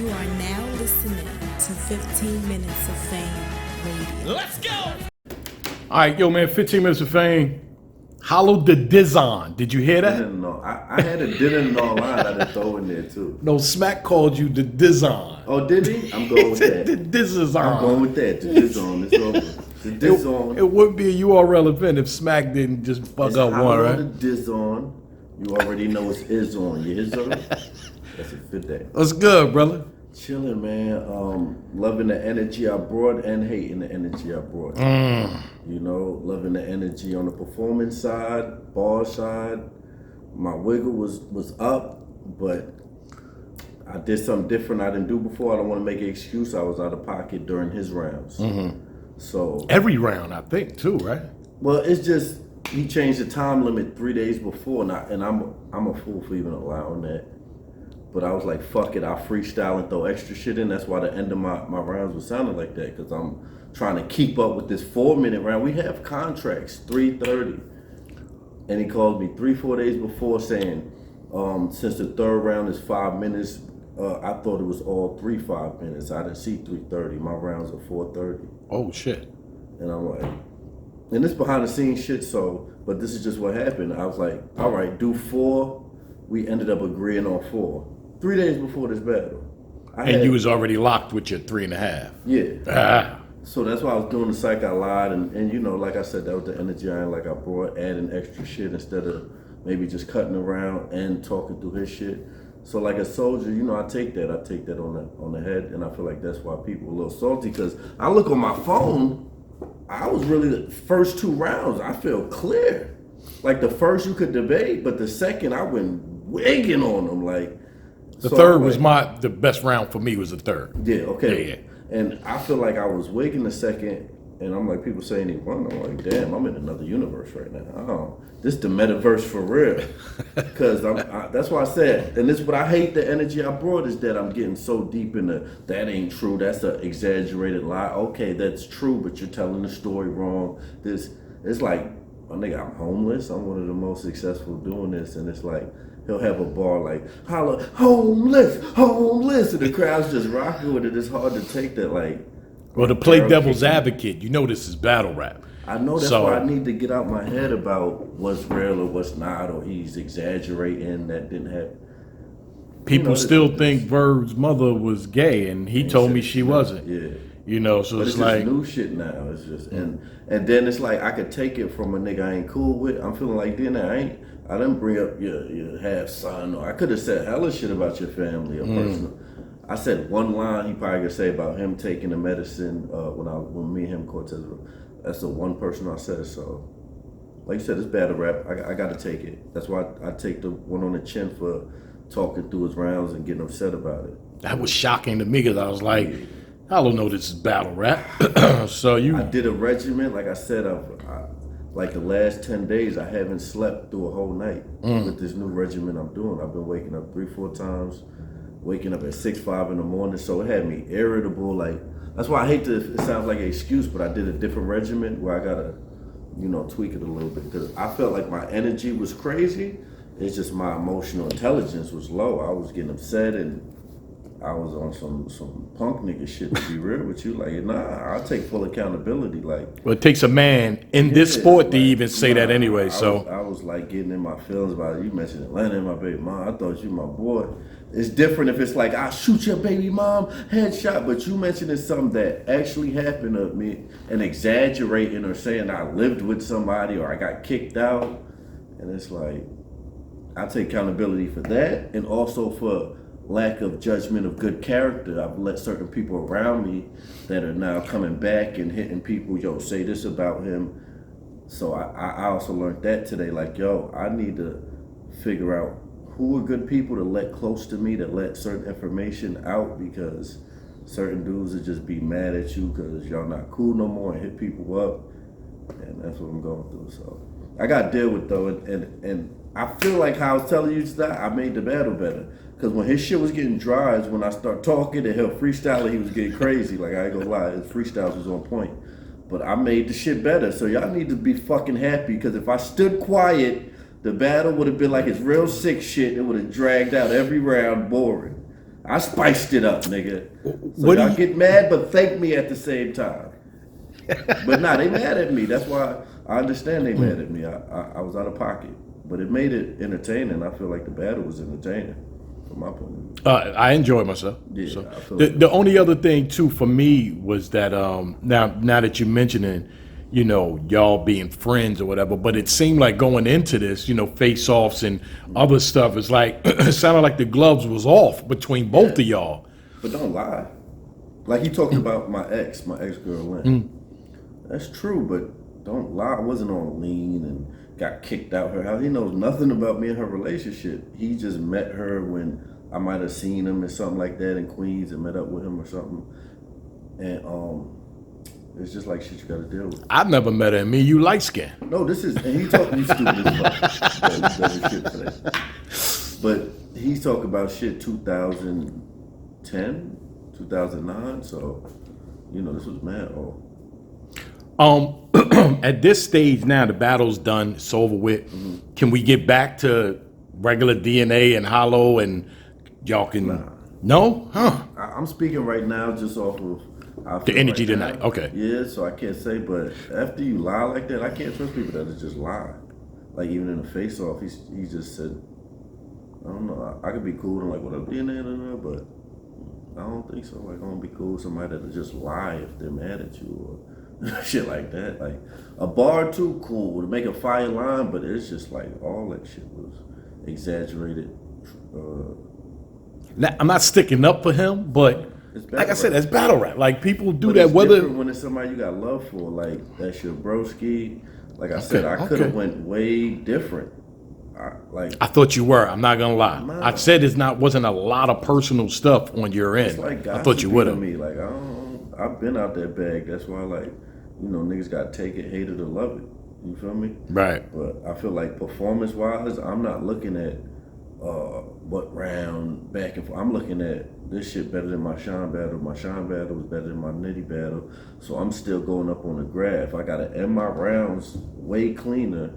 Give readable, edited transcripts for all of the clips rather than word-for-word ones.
You are now listening to 15 Minutes of Fame Radio. Let's go! All right, yo, man, 15 Minutes of Fame. Hollow the Dizon. Did you hear that? I had a didn't know line I didn't throw in there, too. No, Smack called you the Dizon. Oh, did he? I'm going with that. The Dizon. I'm going with that. The Dizon. It's over. The Dizon. It wouldn't be a URL event if Smack didn't just fuck up one, right? The Dizon. You already know it's is on. You is on? That's a fit day. What's good, brother? Chilling, man. Loving the energy I brought and hating the energy I brought. You know, loving the energy on the performance side, bar side. My wiggle was up, but I did something different I didn't do before. I don't want to make an excuse. I was out of pocket during his rounds. So every round, I think, too, right? Well, it's just he changed the time limit 3 days before, and I'm a fool for even allowing that. But I was like, fuck it, I'll freestyle and throw extra shit in. That's why the end of my rounds was sounding like that, because I'm trying to keep up with this 4-minute round. We have contracts, 3:30. And he called me 3-4 days before saying, since the third round is 5 minutes, I thought it was all 5 minutes. I didn't see 3:30. My rounds are 4:30. Oh, shit. And I'm like, and this behind the scenes shit, but this is just what happened. I was like, all right, do 4. We ended up agreeing on 4. 3 days before this battle. You was already locked with your 3.5. Yeah. So that's why I was doing the psych. I lied, and you know, like I said, that was the energy I brought, adding extra shit instead of maybe just cutting around and talking through his shit. So like a soldier, you know, I take that on the head, and I feel like that's why people are a little salty, because I look on my phone, I was really the first 2 rounds, I feel clear. Like the first you could debate, but the second I went wigging on them, like. The third was the best round for me was the third. Yeah, okay. Yeah. And I feel like I was wigging the second, and I'm like, people saying he won. I'm like, damn, I'm in another universe right now. Oh, this the metaverse for real. Because that's why I said, and this is what I hate the energy I brought, is that I'm getting so deep in that ain't true. That's an exaggerated lie. Okay, that's true, but you're telling the story wrong. It's like, oh, nigga, I'm homeless. I'm one of the most successful doing this, and it's like, he'll have a bar like, holla, homeless, and the crowd's just rocking with it. It's hard to take that, like. Well, to play devil's advocate, you know this is battle rap. I know that's why I need to get out my head about what's real or what's not, or he's exaggerating, that didn't happen. People still think Verb's mother was gay, and he told me she wasn't. Yeah. You know, so but it's like just new shit now. It's just and then it's like I could take it from a nigga I ain't cool with. I'm feeling like then I didn't bring up your half son, or I could have said hella shit about your family or personal. I said one line he probably could say about him taking the medicine when me and him Cortez. That's the one person I said. So, like you said, it's battle rap. I got to take it. That's why I take the one on the chin for talking through his rounds and getting upset about it. That was shocking to me, because I was like, I don't know this is battle rap. I did a regimen, like I said, like the last 10 days, I haven't slept through a whole night with this new regimen I'm doing. I've been waking up 3-4 times, waking up at 6-5 in the morning, so it had me irritable. Like, that's why I hate it sounds like an excuse, but I did a different regimen where I gotta, tweak it a little bit, because I felt like my energy was crazy. It's just my emotional intelligence was low. I was getting upset, and I was on some punk nigga shit, to be real with you. Like, nah, I'll take full accountability. Like, well, it takes a man in this sport to even say that anyway. I was like getting in my feelings about it. You mentioned Atlanta and my baby mom. I thought you my boy. It's different if it's like, I'll shoot your baby mom, headshot, but you mentioning something that actually happened to me and exaggerating or saying I lived with somebody or I got kicked out. And it's like, I take accountability for that, and also for lack of judgment of good character. I've let certain people around me that are now coming back and hitting people, say this about him. So I also learned that today, like, I need to figure out who are good people to let close to me, to let certain information out, because certain dudes will just be mad at you because y'all not cool no more and hit people up, and that's what I'm going through. So I got to deal with though, and I feel like how I was telling you that I made the battle better. Because when his shit was getting dry is when I start talking and he'll freestyle, he was getting crazy. Like, I ain't gonna lie, his freestyles was on point. But I made the shit better. So y'all need to be fucking happy, because if I stood quiet, the battle would have been like it's real sick shit. It would have dragged out every round, boring. I spiced it up, nigga. So What do y'all you- get mad, but thank me at the same time. But nah, they mad at me. That's why I understand they mad at me. I was out of pocket, but it made it entertaining. I feel like the battle was entertaining from my point of view. I enjoyed myself. Yeah, So, I feel the only other thing too for me was that now that you're mentioning, you know, y'all being friends or whatever, but it seemed like going into this, you know, face-offs and other stuff, it's like it sounded like the gloves was off between both of y'all. But don't lie. Like he talked about my ex-girl Lynn. That's true, but don't lie. I wasn't on lean and got kicked out her house. He knows nothing about me and her relationship. He just met her when I might have seen him or something like that in Queens and met up with him or something. And it's just like shit you gotta deal with. I've never met her, and me and you light skin. No, this is, and he talking, you stupid as fuck. He doesn't shit for that. But he's talking about shit 2010, 2009, so, you know, this was mad old. At this stage now, the battle's done, it's over with. Can we get back to regular DNA and Hollow and y'all can? Nah. No? Huh? I'm speaking right now just off of how I The feel energy right tonight, now. okay. Yeah, so I can't say, but after you lie like that, I can't trust people that just lie. Like even in the face-off, he just said, I don't know, I could be cool and like, what up, DNA, but I don't think so. Like, I don't be cool with somebody that'll just lie if they're mad at you or shit like that. Like, a bar too cool to make a fire line, but it's just like all that shit was exaggerated. Now, I'm not sticking up for him, but It's like I battle said, rap. that's battle rap. Like people do But that it's whether different when it's somebody you got love for, like that's your broski. Like I said, I could have okay. went way different. I thought you were. I'm not gonna lie. Nah. I said wasn't a lot of personal stuff on your end. It's like I thought you would have. me. Like I've been out that bag. That's why, like, you know, niggas got to take it, hate it, or love it. You feel me? Right. But I feel like performance-wise, I'm not looking at what round back and forth. I'm looking at this shit better than my Sean battle. My Sean battle was better than my Nitty battle. So I'm still going up on the graph. I gotta end my rounds way cleaner,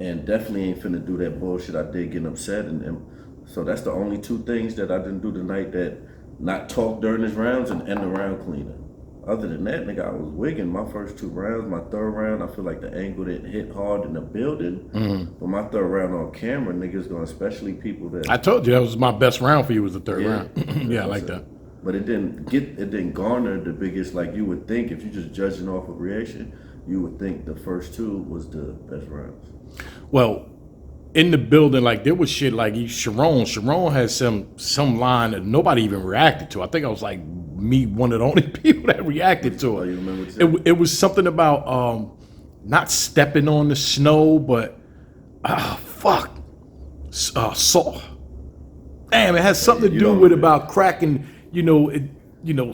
and definitely ain't finna do that bullshit I did getting upset. And so that's the only two things that I didn't do tonight, that not talk during his rounds and end the round cleaner. Other than that, nigga, I was wigging my first two rounds. My third round, I feel like the angle didn't hit hard in the building. But my third round on camera, niggas going, especially people that I told you that was my best round for you was the third round. Yeah, I like so- that. But it didn't garner the biggest, like you would think. If you're just judging off of reaction, you would think the first two was the best rounds. Well, in the building, like there was shit like Sharon had some line that nobody even reacted to. I think I was like one of the only people that reacted to Oh, it. you remember what you said? It was something about not stepping on the snow, but salt. Damn, it has something to You do don't with remember. about cracking,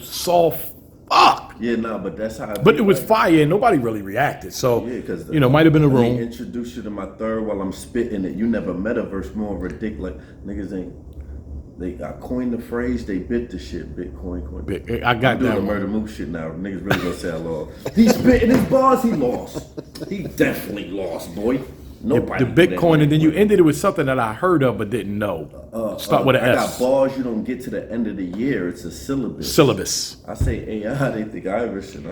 soft. Fuck. Yeah, nah, but that's how. But it was fire, and nobody really reacted. So, Yeah, because might have been a Let me room. introduce you to my third while I'm spitting it. You never met a verse more ridiculous. Niggas ain't. I coined the phrase. They bit the shit. Bitcoin. I got I'm doing that the one. murder move shit now. Niggas really gonna say I lost. He spitting his bars. He lost. He definitely lost, boy. Nobody. The do that Bitcoin, and then you anyway. ended it with something that I heard of but didn't know. Start with an I S. got bars you don't get to the end of the year. It's a syllabus. Syllabus. I say AI, they think Irish, and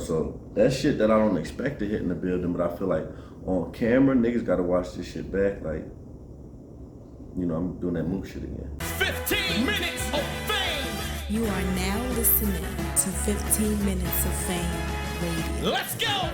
so that shit that I don't expect to hit in the building, but I feel like on camera, niggas gotta watch this shit back. Like, I'm doing that move shit again. 15 minutes of fame. You are now listening to 15 Minutes of Fame Radio. Let's go.